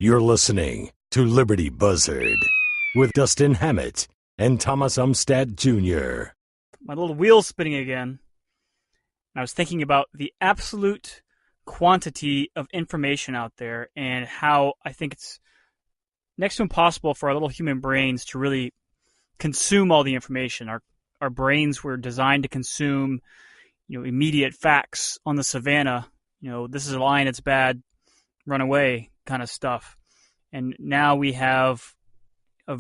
You're listening to Liberty Buzzard with Dustin Hammett and Thomas Umstattd Jr. My little wheel's spinning again. I was thinking about the absolute quantity of information out there and how I think it's next to impossible for our little human brains to really consume all the information. Our brains were designed to consume, immediate facts on the savannah. This is a lion, it's bad, run away kind of stuff. And now we have it's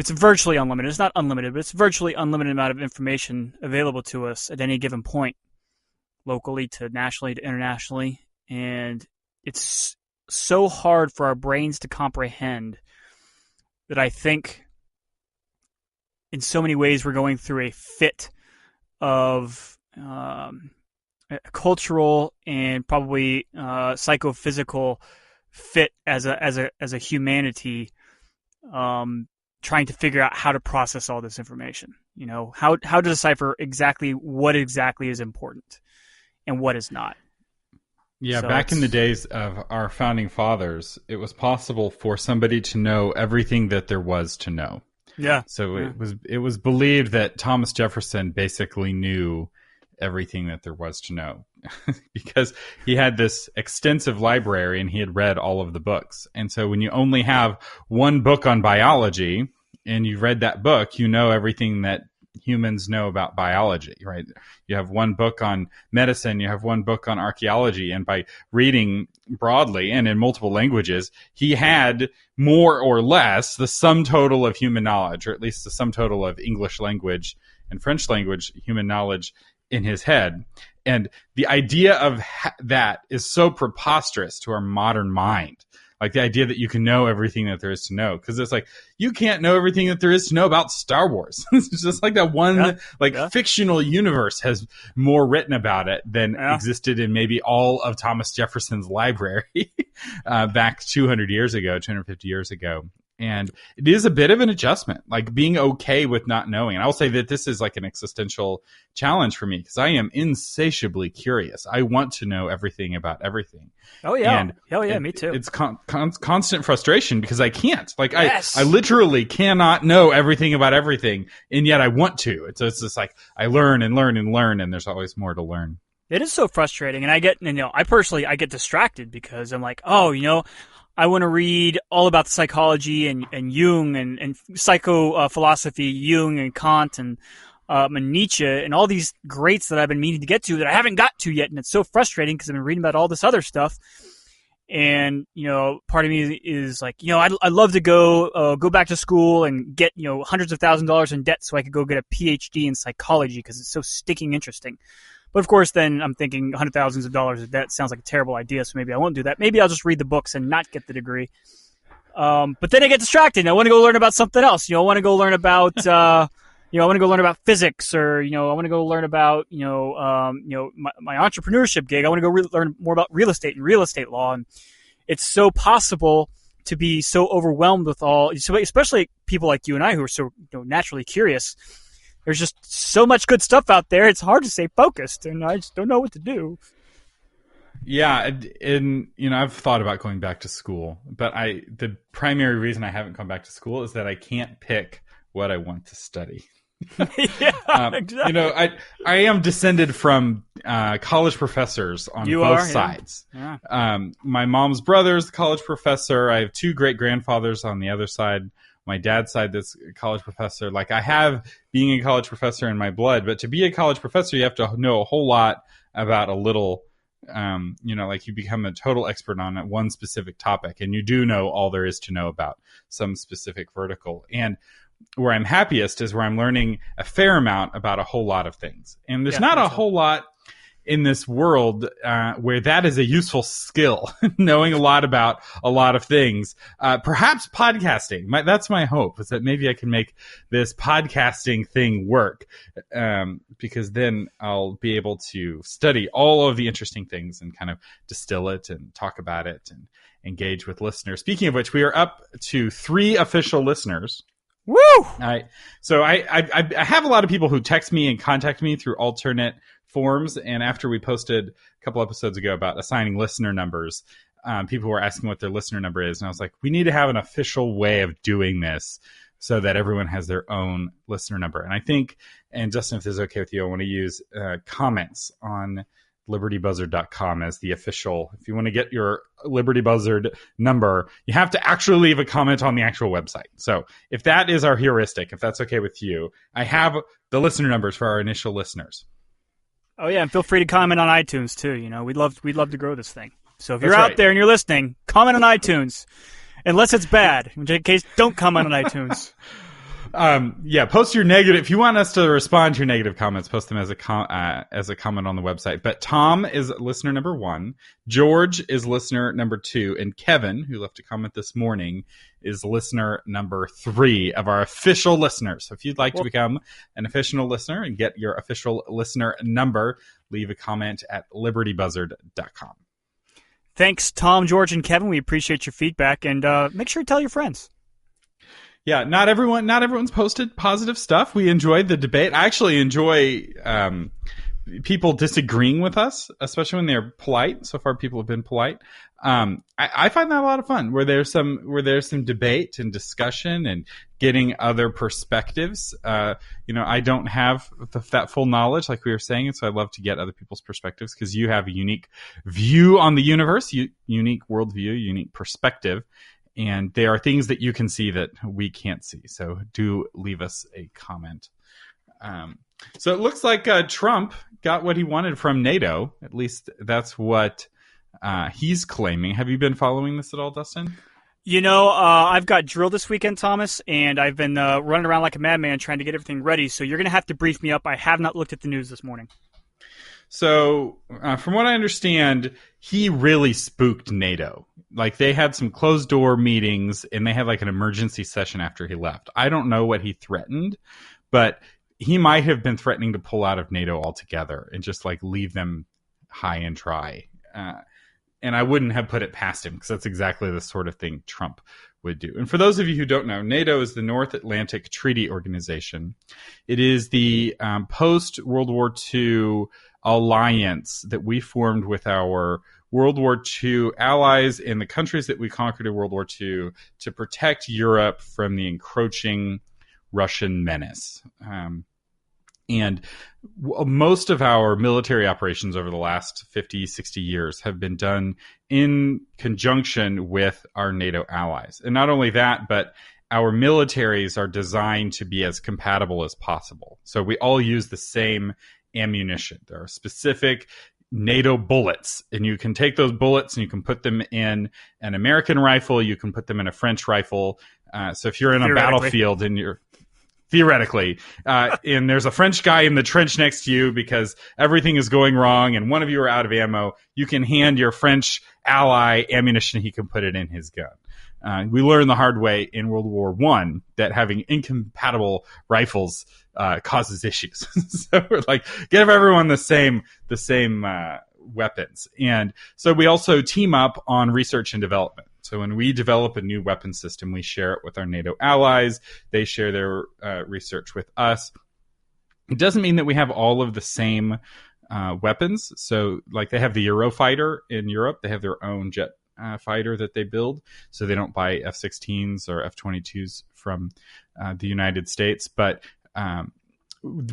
virtually unlimited. It's not unlimited, but it's virtually unlimited amount of information available to us at any given point, locally to nationally to internationally. And it's so hard for our brains to comprehend that I think in so many ways we're going through a fit of a cultural and probably psychophysical fit as a humanity, trying to figure out how to process all this information. How to decipher exactly what exactly is important and what is not. Yeah, so back in the days of our founding fathers, it was possible for somebody to know everything that there was to know. Yeah. So it was believed that Thomas Jefferson basically knew everything that there was to know because he had this extensive library and he had read all of the books. And so when you only have one book on biology and you've read that book, you know everything that humans know about biology, right? You have one book on medicine, you have one book on archaeology, and by reading broadly and in multiple languages, he had more or less the sum total of human knowledge, or at least the sum total of English language and French language human knowledge in his head. And the idea of that is so preposterous to our modern mind. Like the idea that you can know everything that there is to know. Because it's like, you can't know everything that there is to know about Star Wars. It's just like that one fictional universe has more written about it than existed in maybe all of Thomas Jefferson's library back 250 years ago. And it is a bit of an adjustment, like being okay with not knowing. And I'll say that this is like an existential challenge for me because I am insatiably curious. I want to know everything about everything. Oh, yeah. And hell yeah, me too. It's constant frustration because I can't. Like, I literally cannot know everything about everything, and yet I want to. It's just like I learn and learn and learn, and there's always more to learn. It is so frustrating, and I get distracted because I'm like, I want to read all about the psychology and Jung and psycho philosophy, Jung and Kant and Nietzsche and all these greats that I've been meaning to get to that I haven't got to yet. And it's so frustrating because I've been reading about all this other stuff. And, part of me is like, I'd love to go back to school and get, hundreds of thousands of dollars in debt so I could go get a PhD in psychology because it's so stinking interesting. But of course, then I'm thinking hundreds of thousands of dollars of debt sounds like a terrible idea, so maybe I won't do that. Maybe I'll just read the books and not get the degree. But then I get distracted. I want to go learn about something else. I want to go learn about, I want to go learn about physics, or I want to go learn about, my entrepreneurship gig. I want to go learn more about real estate and real estate law. And it's so possible to be so overwhelmed with all, especially people like you and I who are so naturally curious. There's just so much good stuff out there. It's hard to stay focused, and I just don't know what to do. Yeah, and I've thought about going back to school, but the primary reason I haven't gone back to school is that I can't pick what I want to study. Exactly. I am descended from college professors on both sides. Yeah. My mom's brother's a college professor. I have two great grandfathers on the other side. My dad's side, that's a college professor. Like, I have being a college professor in my blood, but to be a college professor, you have to know a whole lot about a little, like you become a total expert on one specific topic, and you do know all there is to know about some specific vertical. And where I'm happiest is where I'm learning a fair amount about a whole lot of things. And there's not a whole lot in this world where that is a useful skill, knowing a lot about a lot of things. Perhaps podcasting. That's my hope, is that maybe I can make this podcasting thing work, because then I'll be able to study all of the interesting things and kind of distill it and talk about it and engage with listeners. Speaking of which, we are up to 3 official listeners. Woo! So I have a lot of people who text me and contact me through alternate forms, and after we posted a couple episodes ago about assigning listener numbers, people were asking what their listener number is, and I was like, we need to have an official way of doing this so that everyone has their own listener number. And I think, and Justin, if this is okay with you, I want to use comments on libertybuzzard.com as the official. If you want to get your Liberty Buzzard number, you have to actually leave a comment on the actual website. So if that is our heuristic, if that's okay with you, I have the listener numbers for our initial listeners. Oh yeah, and feel free to comment on iTunes too. We'd love to grow this thing. So if you're out there and you're listening, comment on iTunes, unless it's bad. In case, don't comment on iTunes. Post your negative. If you want us to respond to your negative comments, post them as a comment on the website. But Tom is listener number 1, George is listener number 2, and Kevin, who left a comment this morning, is listener number 3 of our official listeners. So if you'd like to become an official listener and get your official listener number, leave a comment at libertybuzzard.com. Thanks, Tom, George, and Kevin. We appreciate your feedback, and make sure to tell your friends. Yeah, not everyone's posted positive stuff. We enjoyed the debate. I actually enjoy people disagreeing with us, especially when they're polite. So far, people have been polite. I find that a lot of fun, where there's some debate and discussion and getting other perspectives. I don't have that full knowledge, like we were saying, and so I love to get other people's perspectives because you have a unique view on the universe, unique worldview, unique perspective. And there are things that you can see that we can't see. So do leave us a comment. So it looks like Trump got what he wanted from NATO. At least that's what he's claiming. Have you been following this at all, Dustin? I've got drill this weekend, Thomas, and I've been running around like a madman trying to get everything ready. So you're going to have to brief me up. I have not looked at the news this morning. So from what I understand, he really spooked NATO. Like, they had some closed door meetings and they had like an emergency session after he left. I don't know what he threatened, but he might have been threatening to pull out of NATO altogether and just like leave them high and dry. And I wouldn't have put it past him, because that's exactly the sort of thing Trump would do. And for those of you who don't know, NATO is the North Atlantic Treaty Organization. It is the post-World War II alliance that we formed with our World War II allies in the countries that we conquered in World War II to protect Europe from the encroaching Russian menace. And most of our military operations over the last 50, 60 years have been done in conjunction with our NATO allies. And not only that, but our militaries are designed to be as compatible as possible. So we all use the same ammunition. There are specific NATO bullets, and you can take those bullets and you can put them in an American rifle, you can put them in a French rifle. So if you're in a battlefield and you're theoretically, and there's a French guy in the trench next to you because everything is going wrong and one of you are out of ammo, you can hand your French ally ammunition, he can put it in his gun. We learned the hard way in World War I that having incompatible rifles causes issues. So we're like, give everyone the same weapons. And so we also team up on research and development. So when we develop a new weapon system, we share it with our NATO allies. They share their research with us. It doesn't mean that we have all of the same weapons. So like they have the Eurofighter in Europe. They have their own jet fighter that they build. So they don't buy F-16s or F-22s from the United States. But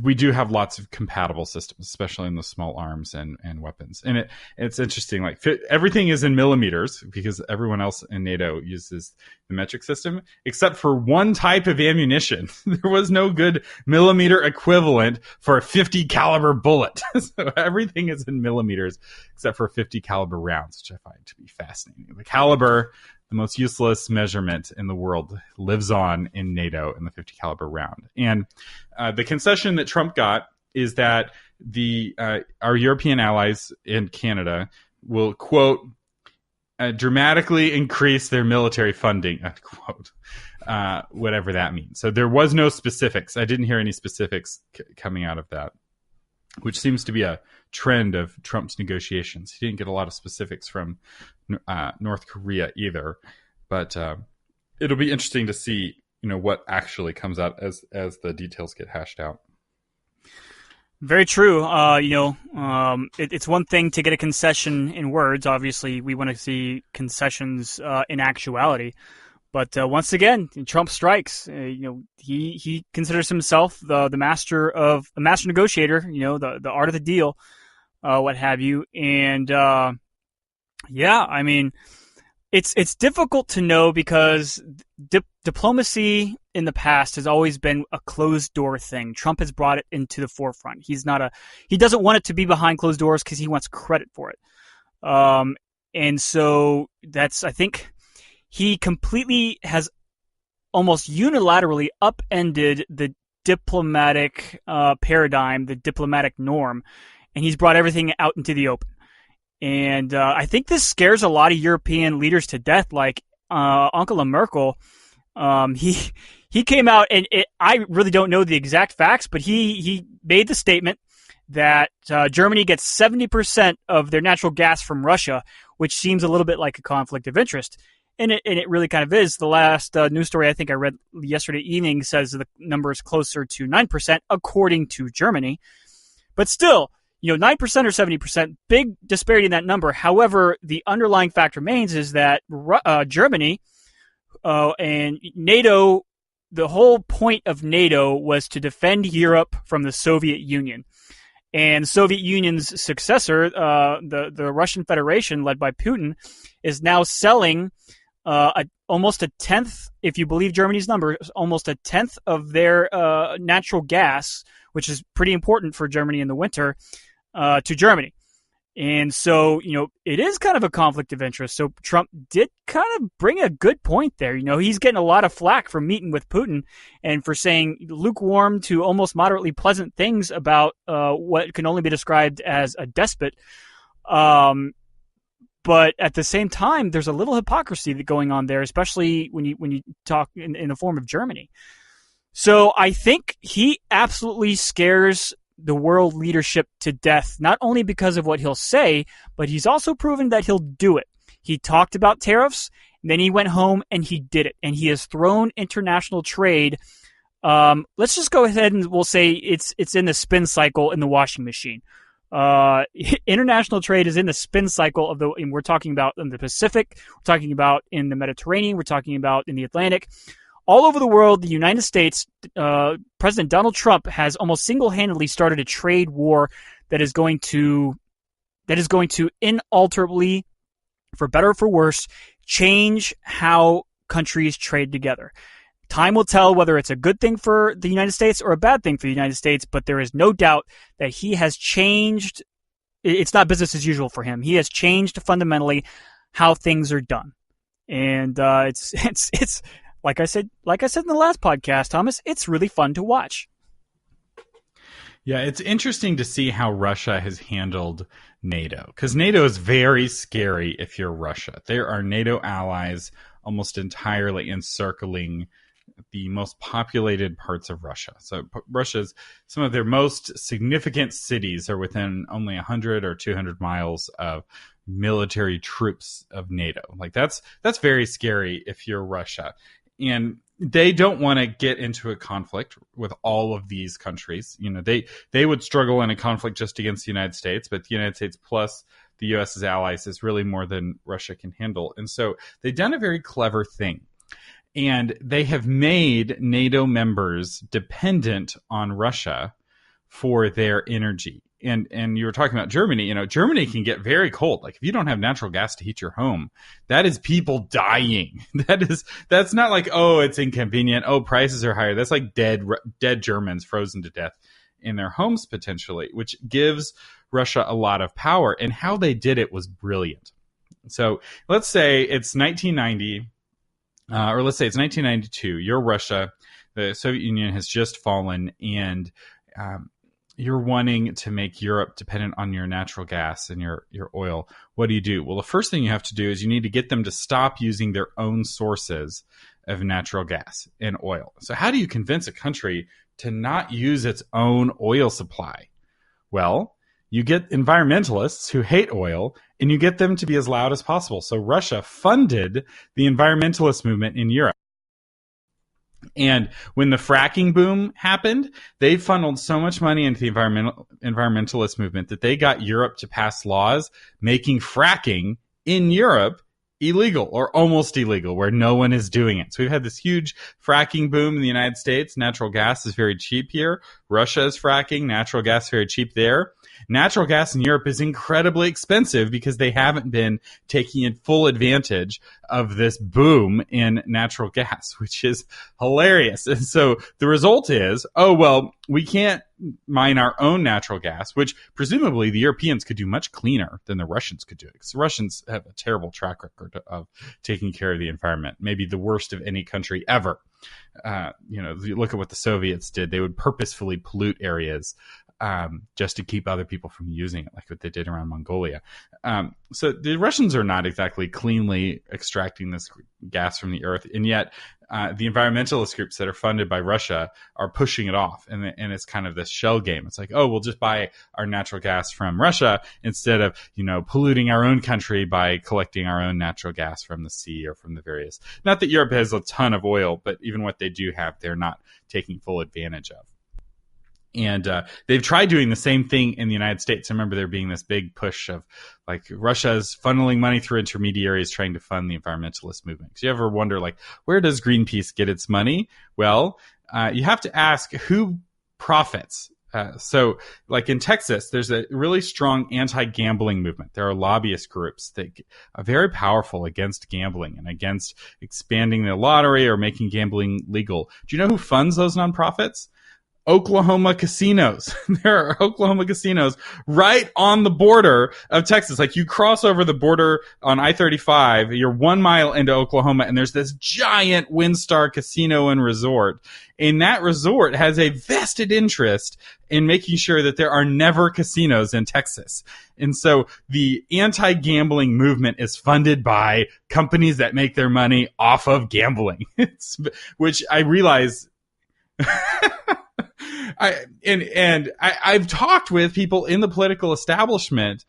we do have lots of compatible systems, especially in the small arms and weapons. And it's interesting, like everything is in millimeters because everyone else in NATO uses the metric system, except for one type of ammunition. There was no good millimeter equivalent for a 50 caliber bullet. So everything is in millimeters except for 50 caliber rounds, which I find to be fascinating. The caliber, the most useless measurement in the world, lives on in NATO in the 50 caliber round. And the concession that Trump got is that our European allies in Canada will, quote, dramatically increase their military funding, unquote, whatever that means. So there was no specifics. I didn't hear any specifics coming out of that, which seems to be a trend of Trump's negotiations. He didn't get a lot of specifics from North Korea either, but it'll be interesting to see, what actually comes out as the details get hashed out. Very true. It's one thing to get a concession in words. Obviously, we want to see concessions in actuality. But once again, Trump strikes. He considers himself the master negotiator. The art of the deal, what have you. And I mean, it's difficult to know because diplomacy in the past has always been a closed door thing. Trump has brought it into the forefront. He doesn't want it to be behind closed doors because he wants credit for it. And so I think he completely has almost unilaterally upended the diplomatic paradigm, the diplomatic norm, and he's brought everything out into the open. And I think this scares a lot of European leaders to death, like Angela Merkel. He came out, and I really don't know the exact facts, but he made the statement that Germany gets 70% of their natural gas from Russia, which seems a little bit like a conflict of interest. And it really kind of is. The last news story I think I read yesterday evening says the number is closer to 9%, according to Germany. But still, 9% or 70%, big disparity in that number. However, the underlying fact remains is that Germany and NATO, the whole point of NATO was to defend Europe from the Soviet Union. And the Soviet Union's successor, the Russian Federation, led by Putin, is now selling almost a tenth, if you believe Germany's number, almost a tenth of their natural gas, which is pretty important for Germany in the winter, to Germany. And so, it is kind of a conflict of interest. So Trump did kind of bring a good point there. He's getting a lot of flack for meeting with Putin and for saying lukewarm to almost moderately pleasant things about what can only be described as a despot. But at the same time, there's a little hypocrisy going on there, especially when you talk in the form of Germany. So I think he absolutely scares the world leadership to death, not only because of what he'll say, but he's also proven that he'll do it. He talked about tariffs, and then he went home and he did it. And he has thrown international trade. Let's just go ahead and we'll say it's in the spin cycle in the washing machine. International trade is in the spin cycle and we're talking about in the Pacific, we're talking about in the Mediterranean, we're talking about in the Atlantic. All over the world, the United States, President Donald Trump has almost single-handedly started a trade war that is going to inalterably, for better or for worse, change how countries trade together. Time will tell whether it's a good thing for the United States or a bad thing for the United States, but there is no doubt that he has changed. It's not business as usual for him. He has changed fundamentally how things are done. And it's like I said in the last podcast, Thomas, it's really fun to watch. Yeah, it's interesting to see how Russia has handled NATO, because NATO is very scary if you're Russia. There are NATO allies almost entirely encircling the most populated parts of Russia. So Russia's, some of their most significant cities are within only 100 or 200 miles of military troops of NATO. Like that's very scary if you're Russia. And they don't want to get into a conflict with all of these countries. They would struggle in a conflict just against the United States, but the United States plus the U.S.'s allies is really more than Russia can handle. And so they've done a very clever thing. And they have made NATO members dependent on Russia for their energy. And you were talking about Germany. Germany can get very cold. Like if you don't have natural gas to heat your home, that is people dying. That's not like, oh, it's inconvenient. Oh, prices are higher. That's like dead Germans frozen to death in their homes potentially, which gives Russia a lot of power. And how they did it was brilliant. So let's say it's 1990, or let's say it's 1992. You're Russia. The Soviet Union has just fallen, and you're wanting to make Europe dependent on your natural gas and your oil. What do? Well, the first thing you have to do is you need to get them to stop using their own sources of natural gas and oil. So how do you convince a country to not use its own oil supply? Well, you get environmentalists who hate oil, and you get them to be as loud as possible. So Russia funded the environmentalist movement in Europe. And when the fracking boom happened, they funneled so much money into the environmentalist movement that they got Europe to pass laws making fracking in Europe illegal or almost illegal, where no one is doing it. So we've had this huge fracking boom in the United States. Natural gas is very cheap here. Russia is fracking. Natural gas is very cheap there. Natural gas in Europe is incredibly expensive because they haven't been taking full advantage of this boom in natural gas, which is hilarious. And so the result is, oh, well, we can't mine our own natural gas, which presumably the Europeans could do much cleaner than the Russians could do it, because the Russians have a terrible track record of taking care of the environment, maybe the worst of any country ever. You look at what the Soviets did. They would purposefully pollute areas just to keep other people from using it, like what they did around Mongolia. So the Russians are not exactly cleanly extracting this gas from the earth, and yet the environmentalist groups that are funded by Russia are pushing it off, and it's kind of this shell game. It's like, oh, we'll just buy our natural gas from Russia instead of polluting our own country by collecting our own natural gas from the sea or from the various. Not that Europe has a ton of oil, but even what they do have, they're not taking full advantage of. And they've tried doing the same thing in the United States. I remember there being this big push of like Russia's funneling money through intermediaries trying to fund the environmentalist movement. So you ever wonder, like, where does Greenpeace get its money? Well, you have to ask who profits. So like in Texas, there's a really strong anti-gambling movement. There are lobbyist groups that are very powerful against gambling and against expanding the lottery or making gambling legal. Do you know who funds those nonprofits? Oklahoma casinos. There are Oklahoma casinos right on the border of Texas. Like, you cross over the border on I-35, you're 1 mile into Oklahoma, and there's this giant WinStar casino and resort. And that resort has a vested interest in making sure that there are never casinos in Texas. And so the anti-gambling movement is funded by companies that make their money off of gambling. Which I realize I've talked with people in the political establishment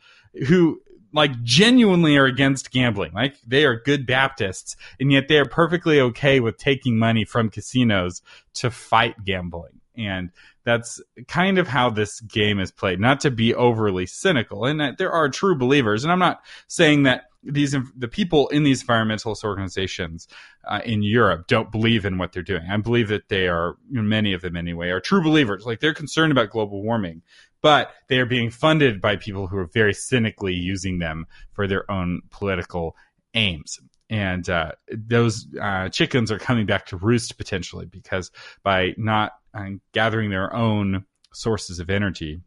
who like genuinely are against gambling. Like, they are good Baptists, and yet they are perfectly okay with taking money from casinos to fight gambling. And that's kind of how this game is played. Not to be overly cynical, and that there are true believers. And I'm not saying that the people in these environmentalist organizations in Europe don't believe in what they're doing. I believe that they are, many of them anyway, are true believers. Like, they're concerned about global warming, but they are being funded by people who are very cynically using them for their own political aims. And those chickens are coming back to roost potentially, because by not gathering their own sources of energy,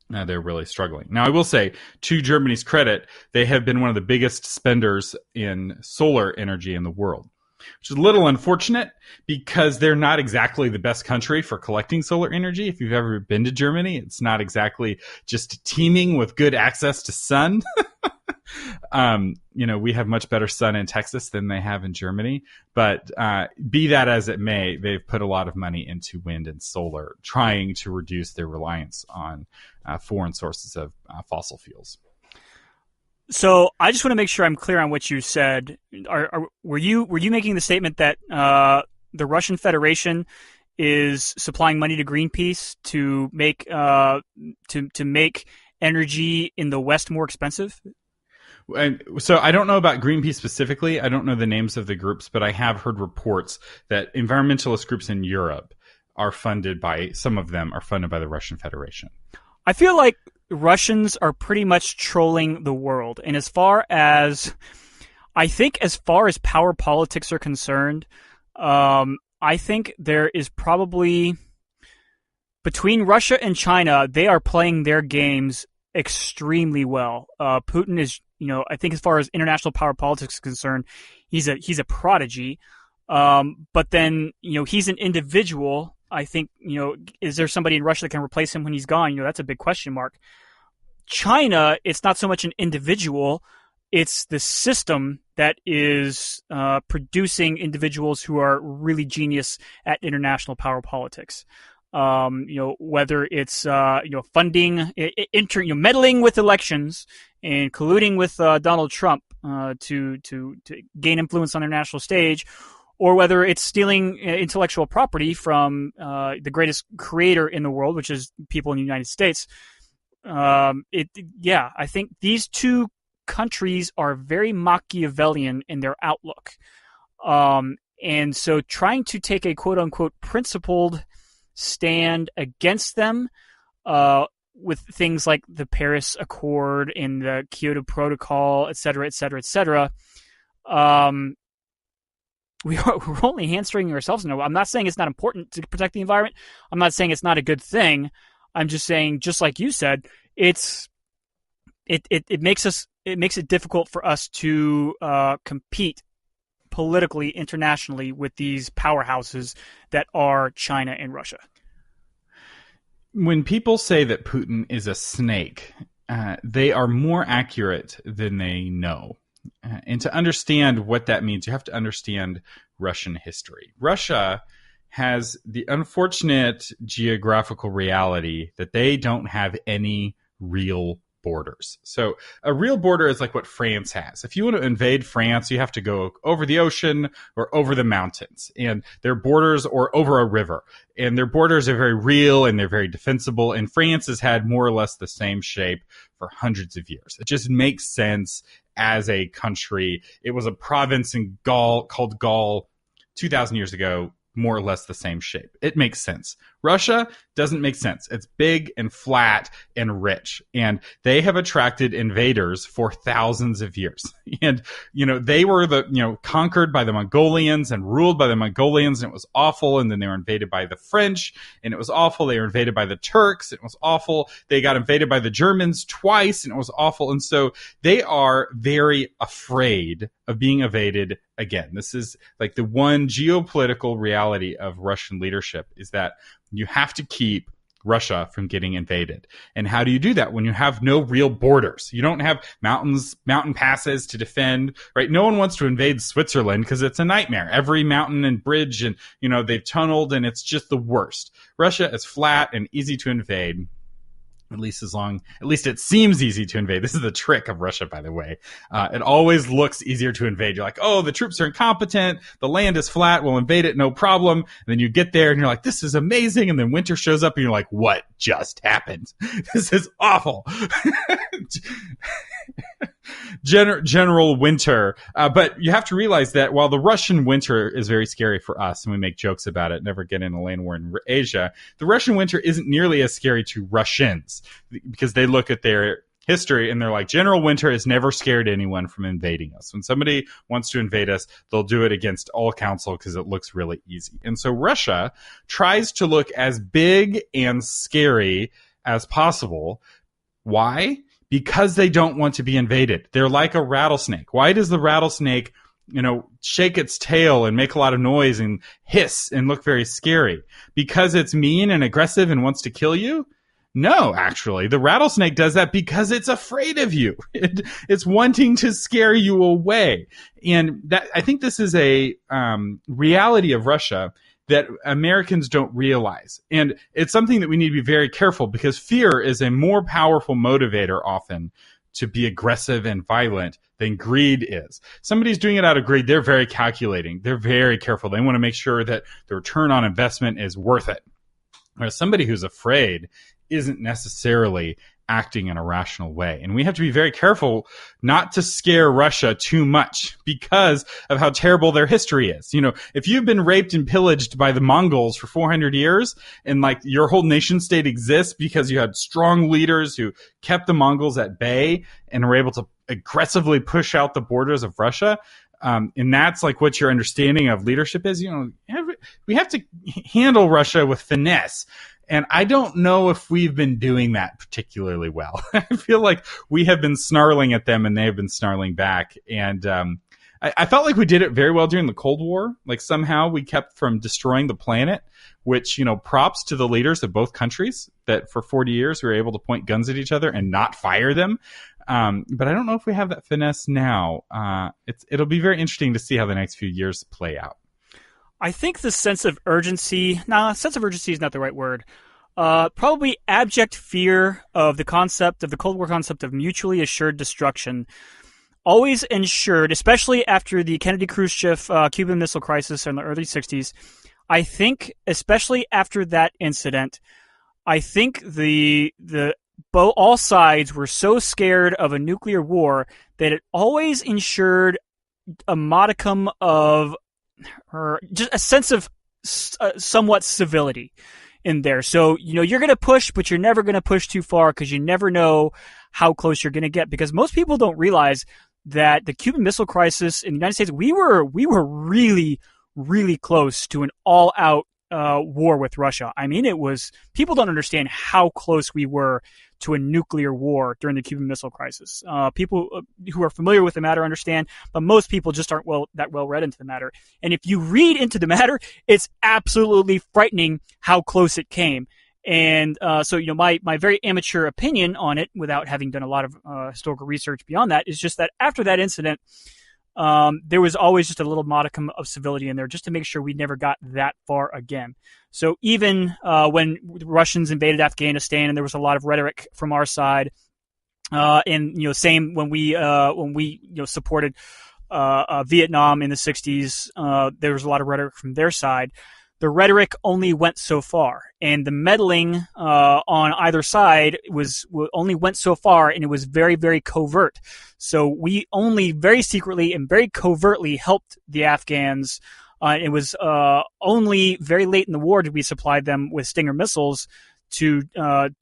they're really struggling. Now, I will say, to Germany's credit, they have been one of the biggest spenders in solar energy in the world, which is a little unfortunate because they're not exactly the best country for collecting solar energy. If you've ever been to Germany, it's not exactly just teeming with good access to sun. We have much better sun in Texas than they have in Germany. But be that as it may, they've put a lot of money into wind and solar, trying to reduce their reliance on foreign sources of fossil fuels. So I just want to make sure I'm clear on what you said. Were you making the statement that the Russian Federation is supplying money to Greenpeace to make to make energy in the West more expensive? And so I don't know about Greenpeace specifically. I don't know the names of the groups, but I have heard reports that environmentalist groups in Europe some of them are funded by the Russian Federation. I feel like Russians are pretty much trolling the world. And as far as power politics are concerned, I think there is probably, between Russia and China, they are playing their games extremely well. Putin is, I think as far as international power politics is concerned, he's a prodigy. But then, he's an individual. I think, is there somebody in Russia that can replace him when he's gone? That's a big question mark. China, it's not so much an individual. It's the system that is producing individuals who are really genius at international power politics. Whether it's funding, meddling with elections and colluding with Donald Trump to gain influence on the international stage, or whether it's stealing intellectual property from the greatest creator in the world, which is people in the United States. I think these two countries are very Machiavellian in their outlook. And so trying to take a quote unquote principled stand against them, with things like the Paris Accord and the Kyoto Protocol, et cetera, et cetera, et cetera, we're only hamstringing ourselves. No, I'm not saying it's not important to protect the environment. I'm not saying it's not a good thing. I'm just saying, just like you said, it makes it difficult for us to compete politically, internationally, with these powerhouses that are China and Russia. When people say that Putin is a snake, they are more accurate than they know. And to understand what that means, you have to understand Russian history. Russia has the unfortunate geographical reality that they don't have any real borders. So a real border is like what France has. If you want to invade France, you have to go over the ocean or over the mountains, and their borders, or over a river, and their borders are very real and they're very defensible. And France has had more or less the same shape for hundreds of years. It just makes sense as a country. It was a province in Gaul called Gaul 2,000 years ago, more or less the same shape. It makes sense. Russia doesn't make sense. It's big and flat and rich, and they have attracted invaders for thousands of years. And, they were conquered by the Mongolians and ruled by the Mongolians, and it was awful. And then they were invaded by the French, and it was awful. They were invaded by the Turks, and it was awful. They got invaded by the Germans twice, and it was awful. And so they are very afraid of being invaded again. This is like the one geopolitical reality of Russian leadership, is that you have to keep Russia from getting invaded. And how do you do that when you have no real borders? You don't have mountain passes to defend, right? No one wants to invade Switzerland because it's a nightmare. Every mountain and bridge, and they've tunneled, and it's just the worst. Russia is flat and easy to invade. At least it seems easy to invade. This is the trick of Russia, by the way. It always looks easier to invade. You're like, oh, the troops are incompetent. The land is flat. We'll invade it. No problem. And then you get there and you're like, this is amazing. And then winter shows up and you're like, what just happened? This is awful. General winter. But you have to realize that while the Russian winter is very scary for us, and we make jokes about it, never get in a land war in Asia, the Russian winter isn't nearly as scary to Russians, because they look at their history and they're like, General Winter has never scared anyone from invading us. When somebody wants to invade us, they'll do it against all counsel because it looks really easy. And so Russia tries to look as big and scary as possible. Why? Because they don't want to be invaded. They're like a rattlesnake. Why does the rattlesnake, shake its tail and make a lot of noise and hiss and look very scary? Because it's mean and aggressive and wants to kill you? No, actually. The rattlesnake does that because it's afraid of you. It's wanting to scare you away. And that, I think this is a reality of Russia that Americans don't realize. And it's something that we need to be very careful, because fear is a more powerful motivator often to be aggressive and violent than greed is. Somebody's doing it out of greed. They're very calculating. They're very careful. They want to make sure that the return on investment is worth it. Whereas somebody who's afraid isn't necessarily acting in a rational way. And we have to be very careful not to scare Russia too much because of how terrible their history is. If you've been raped and pillaged by the Mongols for 400 years and like your whole nation state exists because you had strong leaders who kept the Mongols at bay and were able to aggressively push out the borders of Russia, and that's like what your understanding of leadership is, we have to handle Russia with finesse. And I don't know if we've been doing that particularly well. I feel like we have been snarling at them and they have been snarling back. And I felt like we did it very well during the Cold War. Like somehow we kept from destroying the planet, which, props to the leaders of both countries that for 40 years we were able to point guns at each other and not fire them. But I don't know if we have that finesse now. It'll be very interesting to see how the next few years play out. I think the sense of urgency is not the right word. Probably abject fear of the Cold War concept of mutually assured destruction always ensured, especially after the Kennedy-Khrushchev Cuban Missile Crisis in the early 60s, I think, especially after that incident, I think all sides were so scared of a nuclear war that it always ensured a modicum of, or just a sense of somewhat civility in there. So, you're going to push, but you're never going to push too far because you never know how close you're going to get. Because most people don't realize that the Cuban Missile Crisis in the United States, we were really, really close to an all-out war with Russia. I mean, people don't understand how close we were to a nuclear war during the Cuban Missile Crisis. People who are familiar with the matter understand, but most people just aren't that well read into the matter. And if you read into the matter, it's absolutely frightening how close it came. And so, my very amateur opinion on it, without having done a lot of historical research beyond that, is just that after that incident, there was always just a little modicum of civility in there just to make sure we never got that far again. So even when the Russians invaded Afghanistan and there was a lot of rhetoric from our side, and same when we supported Vietnam in the 60s, there was a lot of rhetoric from their side. The rhetoric only went so far, and the meddling on either side only went so far, and it was very, very covert. So we only very secretly and very covertly helped the Afghans. It was only very late in the war did we supply them with Stinger missiles to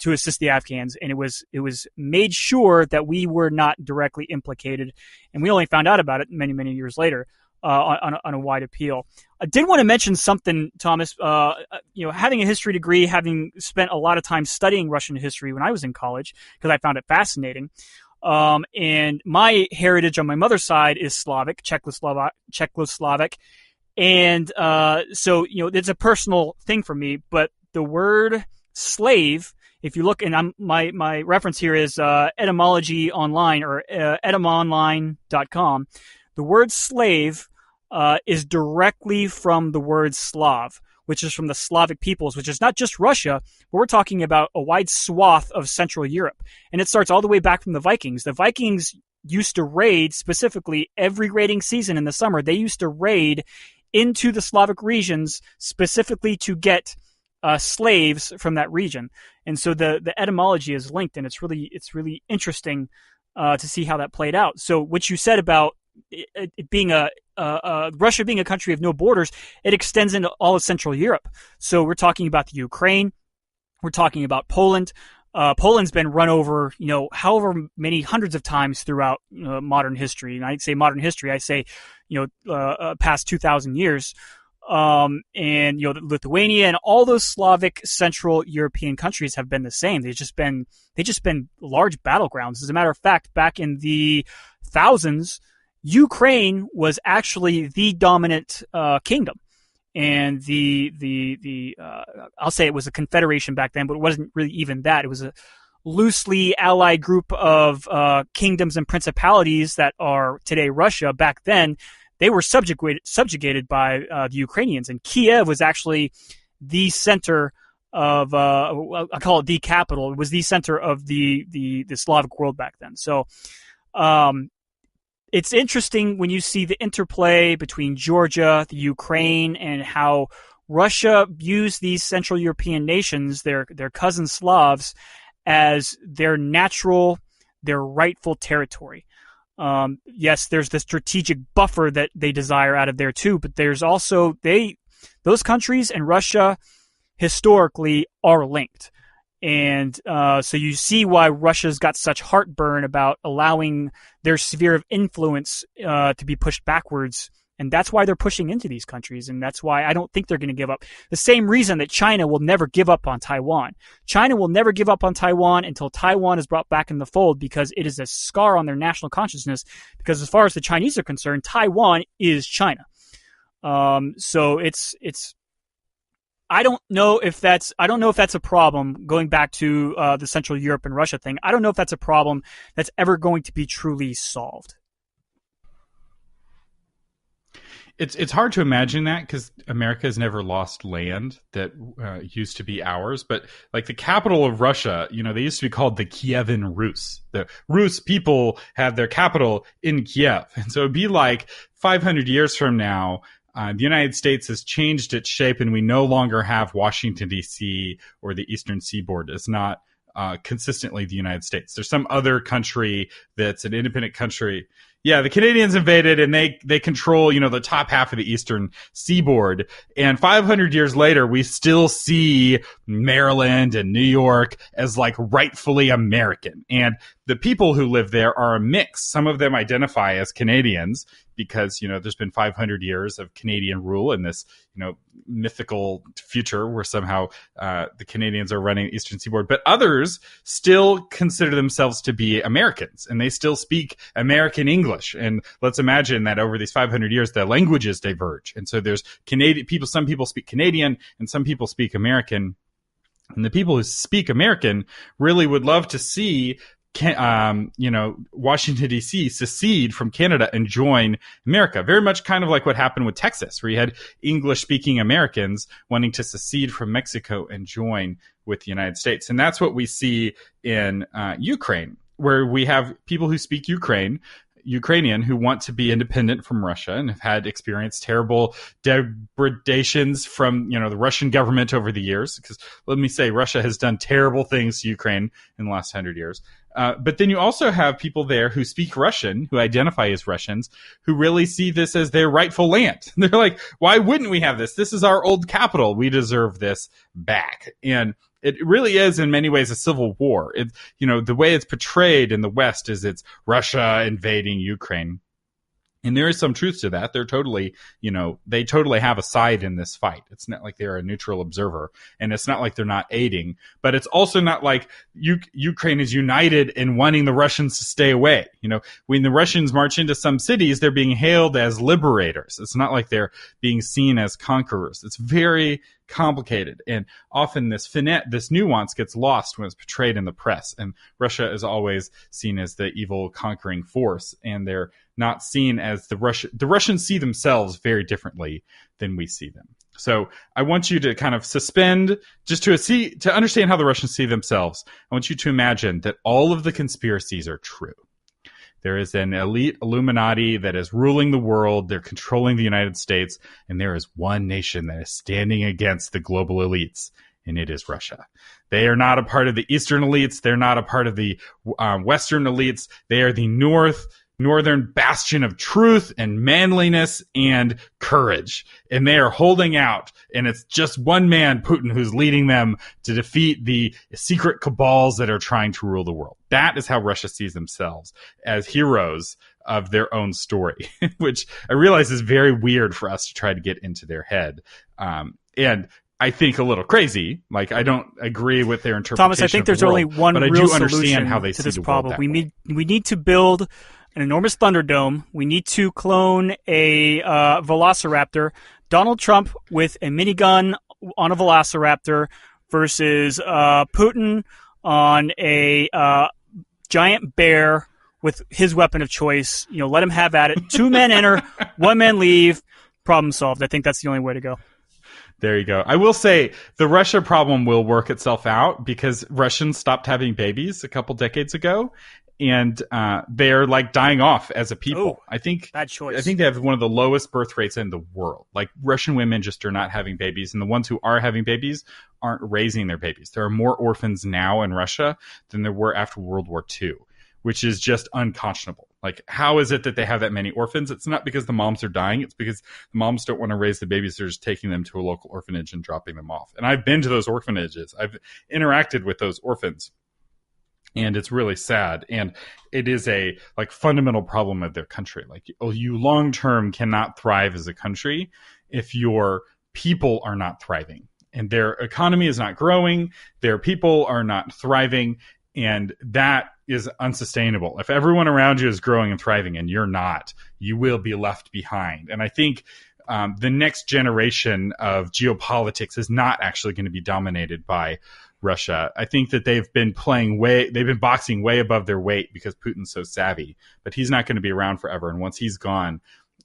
assist the Afghans, and it was made sure that we were not directly implicated, and we only found out about it many, many years later. On a wide appeal. I did want to mention something, Thomas. Having a history degree, having spent a lot of time studying Russian history when I was in college, because I found it fascinating. And my heritage on my mother's side is Slavic, Czechoslovak. And so, it's a personal thing for me. But the word slave, if you look, and my reference here is Etymology Online or etymonline.com. The word slave is directly from the word Slav, which is from the Slavic peoples, which is not just Russia, but we're talking about a wide swath of Central Europe. And it starts all the way back from the Vikings. The Vikings used to raid, specifically every raiding season in the summer, they used to raid into the Slavic regions specifically to get slaves from that region. And so the etymology is linked, and it's really interesting to see how that played out. So what you said about it being Russia being a country of no borders, it extends into all of Central Europe. So we're talking about the Ukraine, we're talking about Poland. Poland's been run over, however many hundreds of times throughout modern history. And I'd say modern history, I say, past 2,000 years. And Lithuania and all those Slavic Central European countries have been the same. They've just been large battlegrounds. As a matter of fact, back in the thousands, Ukraine was actually the dominant kingdom, and I'll say it was a confederation back then, but it wasn't really even that. It was a loosely allied group of kingdoms and principalities that are today Russia. Back then, they were subjugated by the Ukrainians, and Kiev was actually the center of I call it the capital. It was the center of the Slavic world back then. So. It's interesting when you see the interplay between Georgia, the Ukraine, and how Russia views these Central European nations, their cousin Slavs, as their rightful territory. Yes, there's the strategic buffer that they desire out of there too, but there's also those countries and Russia historically are linked. And so you see why Russia's got such heartburn about allowing their sphere of influence to be pushed backwards. And that's why they're pushing into these countries. And that's why I don't think they're going to give up. The same reason that China will never give up on Taiwan. China will never give up on Taiwan until Taiwan is brought back in the fold, because it is a scar on their national consciousness. Because as far as the Chinese are concerned, Taiwan is China. So it's I don't know if that's a problem, going back to the Central Europe and Russia thing. I don't know if that's a problem that's ever going to be truly solved. It's hard to imagine that because America has never lost land that used to be ours. But like the capital of Russia, they used to be called the Kievan Rus. The Rus people had their capital in Kiev. And so it'd be like 500 years from now, the United States has changed its shape and we no longer have Washington, D.C. or the Eastern Seaboard. It's not consistently the United States. There's some other country that's an independent country. Yeah, the Canadians invaded and they control, the top half of the Eastern Seaboard. And 500 years later, we still see Maryland and New York as like rightfully American. And the people who live there are a mix. Some of them identify as Canadians because, there's been 500 years of Canadian rule in this, mythical future where somehow the Canadians are running the Eastern Seaboard. But others still consider themselves to be Americans and they still speak American English. And let's imagine that over these 500 years, the languages diverge. And so there's Canadian people, some people speak Canadian and some people speak American. And the people who speak American really would love to see Washington, D.C. secede from Canada and join America. Very much kind of like what happened with Texas, where you had English-speaking Americans wanting to secede from Mexico and join with the United States. And that's what we see in Ukraine, where we have people who speak Ukrainian who want to be independent from Russia and have had experienced terrible degradations from, the Russian government over the years. Because let me say, Russia has done terrible things to Ukraine in the last 100 years. But then you also have people there who speak Russian, who identify as Russians, who really see this as their rightful land. They're like, why wouldn't we have this? This is our old capital. We deserve this back. And it really is in many ways a civil war. It's, the way it's portrayed in the West is it's Russia invading Ukraine. And there is some truth to that. They're totally, they totally have a side in this fight. It's not like they're a neutral observer, and it's not like they're not aiding, but it's also not like Ukraine is united in wanting the Russians to stay away. When the Russians march into some cities, they're being hailed as liberators. It's not like they're being seen as conquerors. It's very complicated, and often this nuance gets lost when it's portrayed in the press. And Russia is always seen as the evil conquering force, and they're not seen as the Russians see themselves very differently than we see them. So I want you to kind of suspend just to understand how the Russians see themselves. I want you to imagine that all of the conspiracies are true. There is an elite Illuminati that is ruling the world. They're controlling the United States. And there is one nation that is standing against the global elites, and it is Russia. They are not a part of the Eastern elites. They're not a part of the Western elites. They are the northern bastion of truth and manliness and courage. And they are holding out. And it's just one man, Putin, who's leading them to defeat the secret cabals that are trying to rule the world. That is how Russia sees themselves, as heroes of their own story, which I realize is very weird for us to try to get into their head. And I think a little crazy. Like, I don't agree with their interpretation. Thomas, I think there's only one real solution how they to see this the problem. world We need to build an enormous Thunderdome. We need to clone a Velociraptor. Donald Trump with a minigun on a Velociraptor versus Putin on a giant bear with his weapon of choice. Let him have at it. 2 men enter, 1 man leave. Problem solved. I think that's the only way to go. There you go. I will say the Russia problem will work itself out because Russians stopped having babies a couple decades ago, and they're like dying off as a people. Oh, I think bad choice. I think they have one of the lowest birth rates in the world. Like, Russian women just are not having babies, and the ones who are having babies aren't raising their babies. There are more orphans now in Russia than there were after World War II, which is just unconscionable. Like, how is it that they have that many orphans? It's not because the moms are dying. It's because the moms don't want to raise the babies. They're just taking them to a local orphanage and dropping them off. And I've been to those orphanages. I've interacted with those orphans. And it's really sad. And it is a fundamental problem of their country. Like, you long-term cannot thrive as a country if your people are not thriving. And their economy is not growing. Their people are not thriving. And that is unsustainable. If everyone around you is growing and thriving and you're not, you will be left behind. And I think the next generation of geopolitics is not actually going to be dominated by Russia. I think that they've been boxing way above their weight because Putin's so savvy, but he's not going to be around forever. And once he's gone,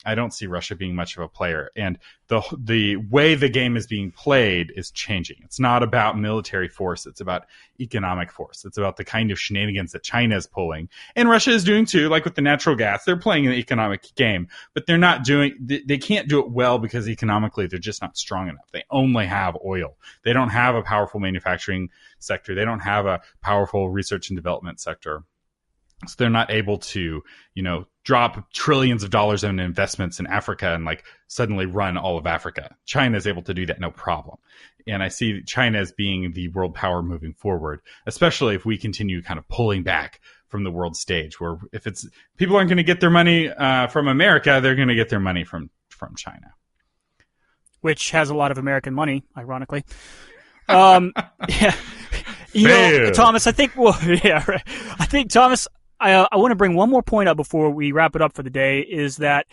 I don't see Russia being much of a player. And the way the game is being played is changing. It's not about military force. It's about economic force. It's about the kind of shenanigans that China is pulling. And Russia is doing too, like with the natural gas. They're playing an economic game, but they're not doing, they can't do it well because economically they're just not strong enough. They only have oil. They don't have a powerful manufacturing sector. They don't have a powerful research and development sector. So they're not able to, drop trillions of dollars in investments in Africa and like suddenly run all of Africa. China is able to do that no problem. And I see China as being the world power moving forward, especially if we continue kind of pulling back from the world stage, where if people aren't going to get their money from America, they're going to get their money from China. Which has a lot of American money, ironically. Yeah. Thomas, I think, Thomas, I want to bring one more point up before we wrap it up for the day, is that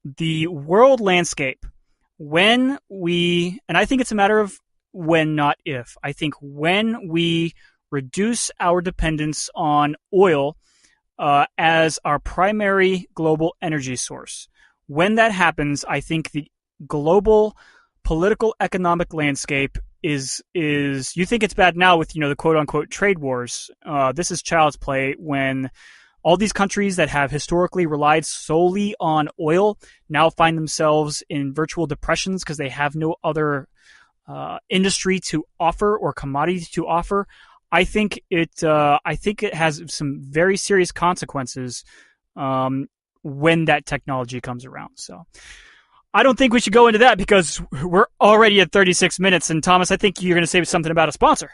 the world landscape, and I think it's a matter of when, not if. I think when we reduce our dependence on oil as our primary global energy source, when that happens, I think the global political economic landscape is you think it's bad now with the quote unquote trade wars. This is child's play when all these countries that have historically relied solely on oil now find themselves in virtual depressions because they have no other industry to offer or commodity to offer. I think it has some very serious consequences when that technology comes around. So I don't think we should go into that because we're already at 36 minutes. And Thomas, I think you're going to say something about a sponsor.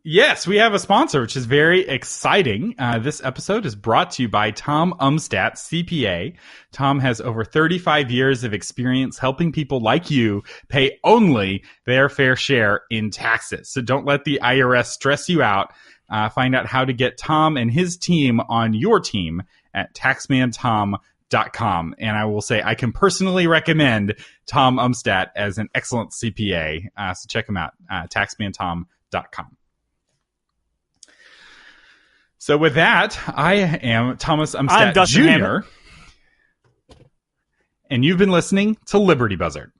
Yes, we have a sponsor, which is very exciting. This episode is brought to you by Tom Umstattd, CPA. Tom has over 35 years of experience helping people like you pay only their fair share in taxes. So don't let the IRS stress you out. Find out how to get Tom and his team on your team at taxmantom.com. And I will say I can personally recommend Tom Umstattd as an excellent CPA. So check him out, taxmantom.com. So with that, I am Thomas Umstattd Jr. And you've been listening to Liberty Buzzard.